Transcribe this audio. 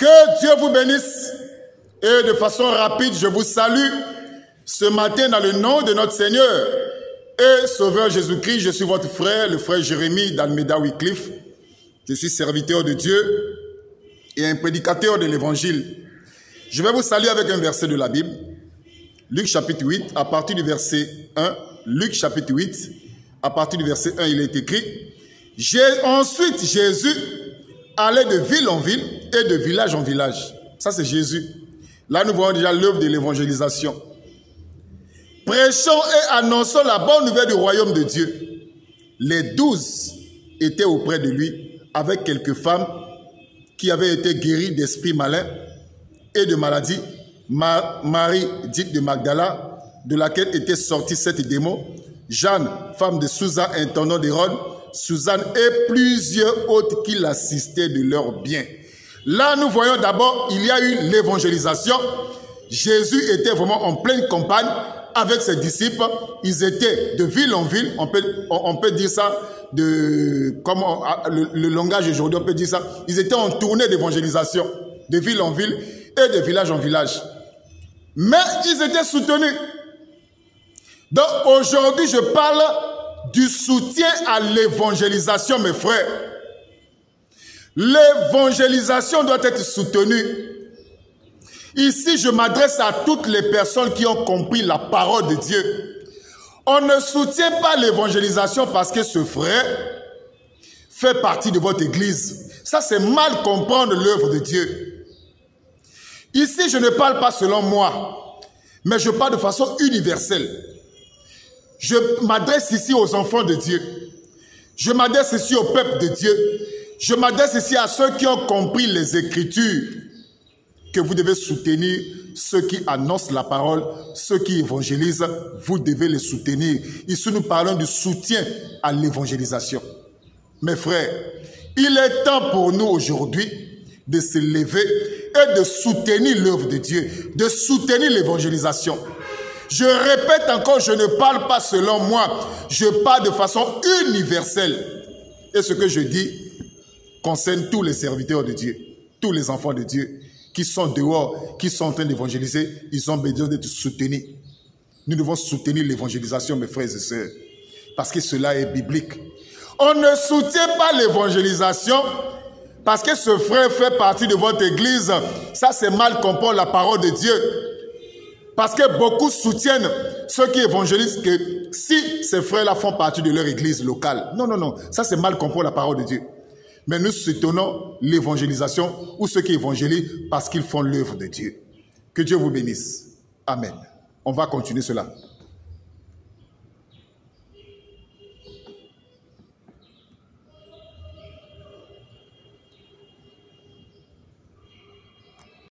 Que Dieu vous bénisse. Et de façon rapide, je vous salue ce matin dans le nom de notre Seigneur et Sauveur Jésus-Christ. Je suis votre frère, le frère Jérémie d'Almeida Wycliffe. Je suis serviteur de Dieu et un prédicateur de l'Évangile. Je vais vous saluer avec un verset de la Bible. Luc chapitre 8, à partir du verset 1. Luc chapitre 8, à partir du verset 1, il est écrit: Ensuite, Jésus allait de ville en ville et de village en village. Ça, c'est Jésus. Là, nous voyons déjà l'œuvre de l'évangélisation. Prêchant et annonçant la bonne nouvelle du royaume de Dieu. Les 12 étaient auprès de lui avec quelques femmes qui avaient été guéries d'esprits malins et de maladies. Marie, dite de Magdala, de laquelle étaient sortis 7 démons. Jeanne, femme de Susa, intendant d'Hérode. Suzanne et plusieurs autres qui l'assistaient de leurs biens. Là, nous voyons d'abord, il y a eu l'évangélisation. Jésus était vraiment en pleine campagne avec ses disciples. Ils étaient de ville en ville. On peut dire ça, comme le langage aujourd'hui, on peut dire ça. Ils étaient en tournée d'évangélisation, de ville en ville et de village en village. Mais ils étaient soutenus. Donc aujourd'hui, je parle du soutien à l'évangélisation, mes frères. L'évangélisation doit être soutenue. Ici, je m'adresse à toutes les personnes qui ont compris la parole de Dieu. On ne soutient pas l'évangélisation parce que ce frère fait partie de votre église. Ça, c'est mal comprendre l'œuvre de Dieu. Ici, je ne parle pas selon moi, mais je parle de façon universelle. Je m'adresse ici aux enfants de Dieu. Je m'adresse ici au peuple de Dieu. Je m'adresse ici à ceux qui ont compris les Écritures, que vous devez soutenir ceux qui annoncent la parole, ceux qui évangélisent, vous devez les soutenir. Ici, nous parlons du soutien à l'évangélisation. Mes frères, il est temps pour nous aujourd'hui de se lever et de soutenir l'œuvre de Dieu, de soutenir l'évangélisation. Je répète encore, je ne parle pas selon moi, je parle de façon universelle. Et ce que je dis concerne tous les serviteurs de Dieu, tous les enfants de Dieu qui sont dehors, qui sont en train d'évangéliser, ils ont besoin d'être soutenus. Nous devons soutenir l'évangélisation, mes frères et sœurs, parce que cela est biblique. On ne soutient pas l'évangélisation parce que ce frère fait partie de votre église. Ça, c'est mal comprendre la parole de Dieu. Parce que beaucoup soutiennent ceux qui évangélisent que si ces frères-là font partie de leur église locale. Non, non, non. Ça, c'est mal comprendre la parole de Dieu. Mais nous soutenons l'évangélisation ou ceux qui évangélisent parce qu'ils font l'œuvre de Dieu. Que Dieu vous bénisse. Amen. On va continuer cela.